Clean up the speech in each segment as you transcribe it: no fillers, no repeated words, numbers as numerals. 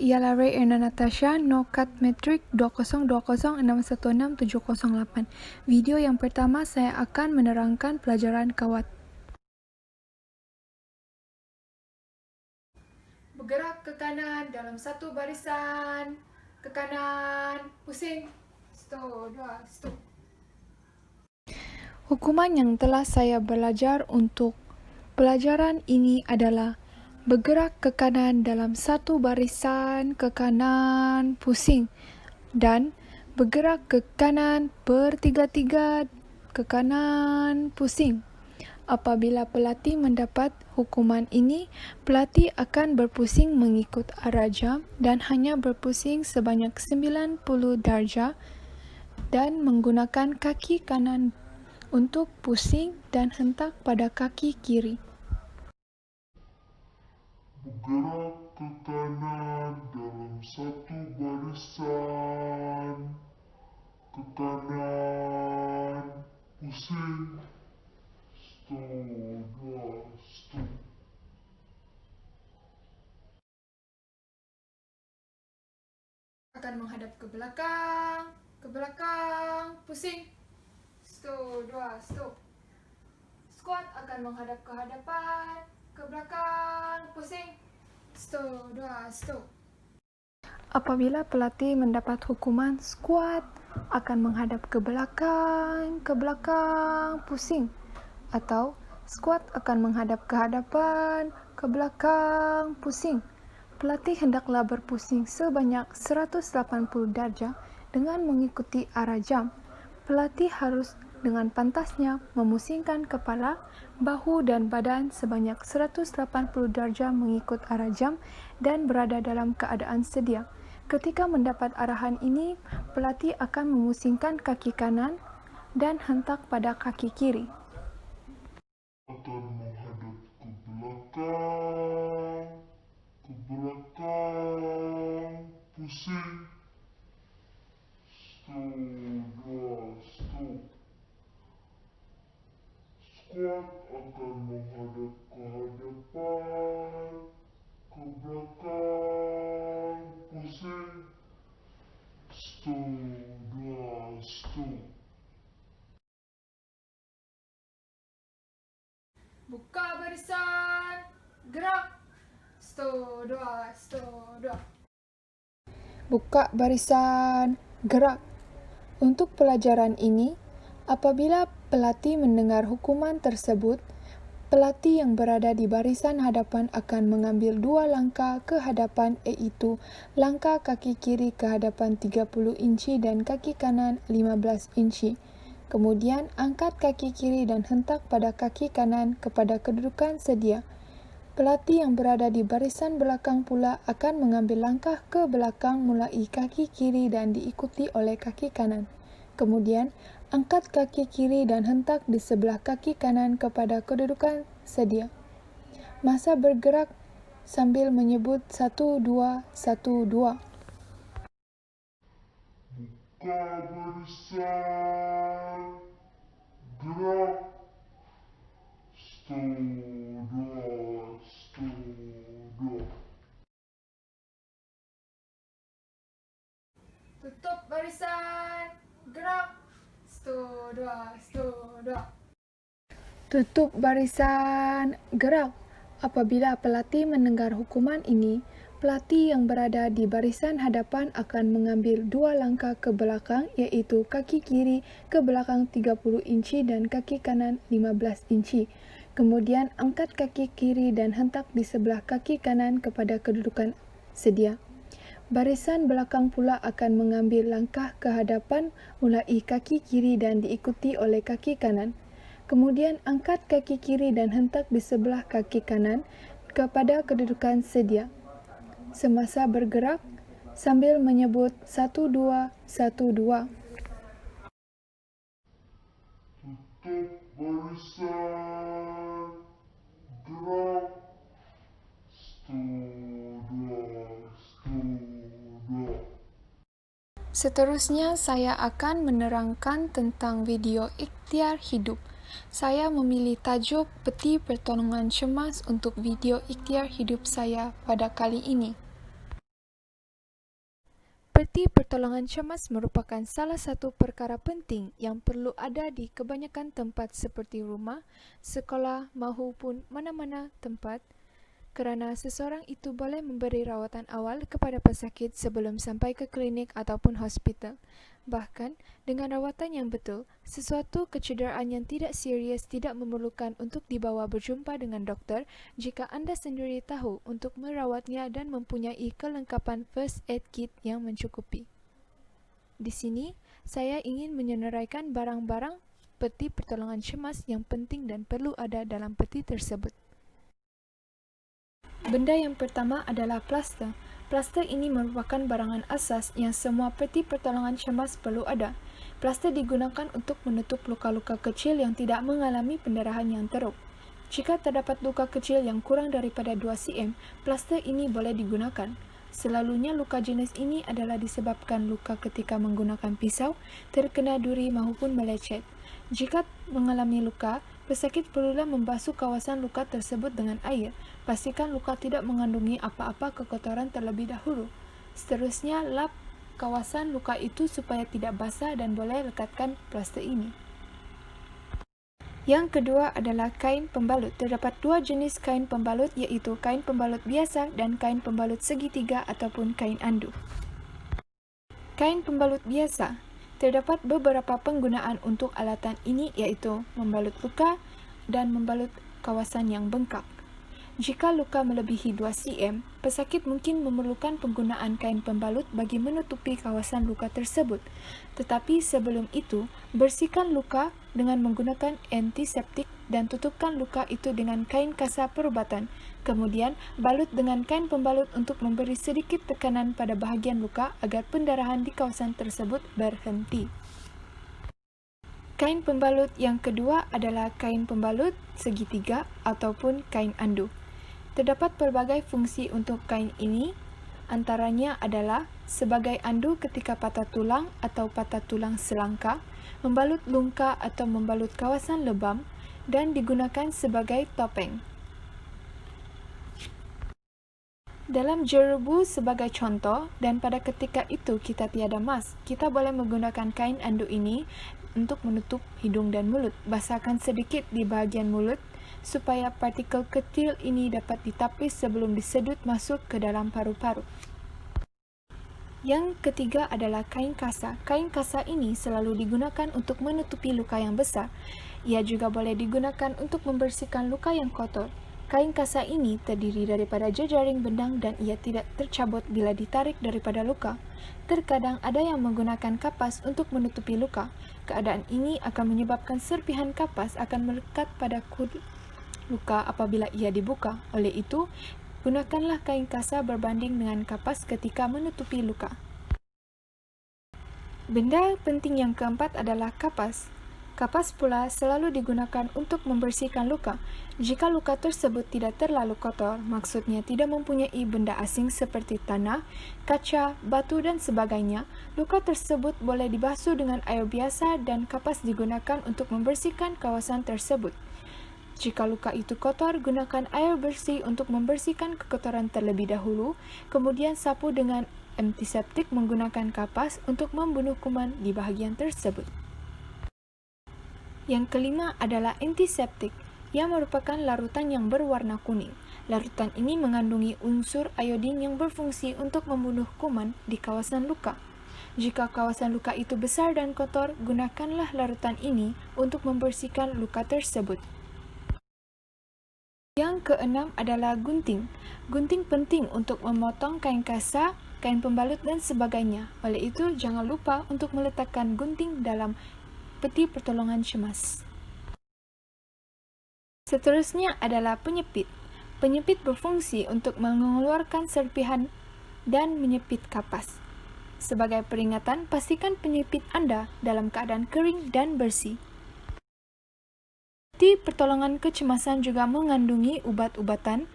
ialah Ray Erna Natasha, Nokat Metrik 2020616708. Video yang pertama saya akan menerangkan pelajaran kawat. Bergerak ke kanan dalam satu barisan. Ke kanan, pusing. Stop, dua, stop. Hukuman yang telah saya belajar untuk pelajaran ini adalah bergerak ke kanan dalam satu barisan, ke kanan, pusing, dan bergerak ke kanan bertiga-tiga, ke kanan, pusing. Apabila pelatih mendapat hukuman ini, pelatih akan berpusing mengikut arah jam dan hanya berpusing sebanyak 90 darjah dan menggunakan kaki kanan untuk pusing dan hentak pada kaki kiri. Bergerak ke kanan dalam satu barisan, ke kanan, pusing, stop, dua, stop. Akan menghadap ke belakang, pusing, stop, dua, stop. Squat akan menghadap ke hadapan, ke belakang, pusing, stop, dua, stop. Apabila pelatih mendapat hukuman squat, akan menghadap ke belakang, pusing. Atau squat akan menghadap ke hadapan, ke belakang, pusing. Pelatih hendaklah berpusing sebanyak 180 darjah dengan mengikuti arah jam. Pelatih harus dengan pantasnya memusingkan kepala, bahu dan badan sebanyak 180 darjah mengikut arah jam dan berada dalam keadaan sedia. Ketika mendapat arahan ini, pelatih akan memusingkan kaki kanan dan hentak pada kaki kiri. Akan menghadap ke belakang, pusing, stop, dua, stop. Squat akan menghadap ke hadapan, ke belakang, pusing, stop, dua, stop. Buka barisan, gerak, stop, dua, stop, dua. Buka barisan, gerak. Untuk pelajaran ini, apabila pelatih mendengar hukuman tersebut, pelatih yang berada di barisan hadapan akan mengambil 2 langkah ke hadapan, iaitu langkah kaki kiri ke hadapan 30 inci dan kaki kanan 15 inci. Kemudian angkat kaki kiri dan hentak pada kaki kanan kepada kedudukan sedia. Pelatih yang berada di barisan belakang pula akan mengambil langkah ke belakang mulai kaki kiri dan diikuti oleh kaki kanan. Kemudian angkat kaki kiri dan hentak di sebelah kaki kanan kepada kedudukan sedia. Masa bergerak sambil menyebut 1, 2, 1, 2. Buka barisan, gerak, stop, dua, stop, dua. Tutup barisan, gerak, stop, 2, stop, 2. Tutup barisan, gerak. Apabila pelatih mendengar hukuman ini, pelatih yang berada di barisan hadapan akan mengambil 2 langkah ke belakang, iaitu kaki kiri ke belakang 30 inci dan kaki kanan 15 inci. Kemudian angkat kaki kiri dan hentak di sebelah kaki kanan kepada kedudukan sedia. Barisan belakang pula akan mengambil langkah ke hadapan mulai kaki kiri dan diikuti oleh kaki kanan. Kemudian angkat kaki kiri dan hentak di sebelah kaki kanan kepada kedudukan sedia. Semasa bergerak sambil menyebut 1, 2, 1, 2. Tutup barisan, gerak, stop, dua, stop, dua. Seterusnya saya akan menerangkan tentang video ikhtiar hidup. Saya memilih tajuk Peti Pertolongan Cemas untuk video ikhtiar hidup saya pada kali ini. Peti pertolongan cemas merupakan salah satu perkara penting yang perlu ada di kebanyakan tempat seperti rumah, sekolah maupun mana-mana tempat, kerana seseorang itu boleh memberi rawatan awal kepada pesakit sebelum sampai ke klinik ataupun hospital. Bahkan, dengan rawatan yang betul, sesuatu kecederaan yang tidak serius tidak memerlukan untuk dibawa berjumpa dengan doktor jika anda sendiri tahu untuk merawatnya dan mempunyai kelengkapan first aid kit yang mencukupi. Di sini, saya ingin menyenaraikan barang-barang peti pertolongan cemas yang penting dan perlu ada dalam peti tersebut. Benda yang pertama adalah plaster. Plaster ini merupakan barangan asas yang semua peti pertolongan cemas perlu ada. Plaster digunakan untuk menutup luka-luka kecil yang tidak mengalami pendarahan yang teruk. Jika terdapat luka kecil yang kurang daripada 2 cm, plaster ini boleh digunakan. Selalunya luka jenis ini adalah disebabkan luka ketika menggunakan pisau, terkena duri maupun melecet. Jika mengalami luka, pesakit perlulah membasuh kawasan luka tersebut dengan air. Pastikan luka tidak mengandungi apa-apa kekotoran terlebih dahulu. Seterusnya, lap kawasan luka itu supaya tidak basah dan boleh lekatkan plaster ini. Yang kedua adalah kain pembalut. Terdapat 2 jenis kain pembalut, iaitu kain pembalut biasa dan kain pembalut segitiga ataupun kain andu. Kain pembalut biasa. Terdapat beberapa penggunaan untuk alatan ini, iaitu membalut luka dan membalut kawasan yang bengkak. Jika luka melebihi 2 cm, pesakit mungkin memerlukan penggunaan kain pembalut bagi menutupi kawasan luka tersebut. Tetapi sebelum itu, bersihkan luka dengan menggunakan antiseptik dan tutupkan luka itu dengan kain kasa perubatan. Kemudian, balut dengan kain pembalut untuk memberi sedikit tekanan pada bahagian luka agar pendarahan di kawasan tersebut berhenti. Kain pembalut yang kedua adalah kain pembalut segitiga ataupun kain andu. Terdapat pelbagai fungsi untuk kain ini, antaranya adalah sebagai andu ketika patah tulang atau patah tulang selangka, membalut luka atau membalut kawasan lebam, dan digunakan sebagai topeng. Dalam jerubu sebagai contoh, dan pada ketika itu kita tiada mask, kita boleh menggunakan kain andu ini untuk menutup hidung dan mulut. Basahkan sedikit di bahagian mulut, supaya partikel kecil ini dapat ditapis sebelum disedut masuk ke dalam paru-paru. Yang ketiga adalah kain kasa. Kain kasa ini selalu digunakan untuk menutupi luka yang besar. Ia juga boleh digunakan untuk membersihkan luka yang kotor. Kain kasa ini terdiri daripada jejaring benang dan ia tidak tercabut bila ditarik daripada luka. Terkadang ada yang menggunakan kapas untuk menutupi luka. Keadaan ini akan menyebabkan serpihan kapas akan melekat pada kulit luka apabila ia dibuka. Oleh itu, gunakanlah kain kasa berbanding dengan kapas ketika menutupi luka. Benda penting yang keempat adalah kapas. Kapas pula selalu digunakan untuk membersihkan luka. Jika luka tersebut tidak terlalu kotor, maksudnya tidak mempunyai benda asing seperti tanah, kaca, batu dan sebagainya, luka tersebut boleh dibasuh dengan air biasa dan kapas digunakan untuk membersihkan kawasan tersebut. Jika luka itu kotor, gunakan air bersih untuk membersihkan kekotoran terlebih dahulu, kemudian sapu dengan antiseptik menggunakan kapas untuk membunuh kuman di bahagian tersebut. Yang kelima adalah antiseptik, yang merupakan larutan yang berwarna kuning. Larutan ini mengandungi unsur iodin yang berfungsi untuk membunuh kuman di kawasan luka. Jika kawasan luka itu besar dan kotor, gunakanlah larutan ini untuk membersihkan luka tersebut. Yang keenam adalah gunting. Gunting penting untuk memotong kain kasa, kain pembalut dan sebagainya. Oleh itu, jangan lupa untuk meletakkan gunting dalam peti pertolongan cemas. Seterusnya adalah penyepit. Penyepit berfungsi untuk mengeluarkan serpihan dan menyepit kapas. Sebagai peringatan, pastikan penyepit Anda dalam keadaan kering dan bersih. Peti pertolongan kecemasan juga mengandungi ubat-ubatan.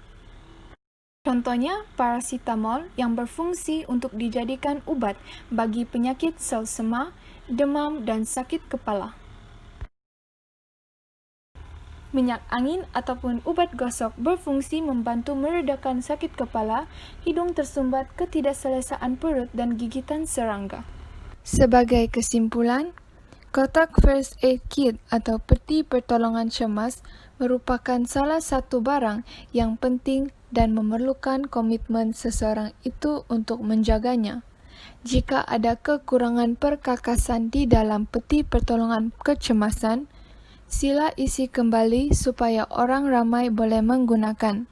Contohnya, paracetamol yang berfungsi untuk dijadikan ubat bagi penyakit selsema, demam, dan sakit kepala. minyak angin ataupun ubat gosok berfungsi membantu meredakan sakit kepala, hidung tersumbat, ketidakselesaan perut dan gigitan serangga. Sebagai kesimpulan, kotak First Aid Kit atau peti pertolongan cemas merupakan salah satu barang yang penting dan memerlukan komitmen seseorang itu untuk menjaganya. Jika ada kekurangan perkakasan di dalam peti pertolongan kecemasan, sila isi kembali supaya orang ramai boleh menggunakan.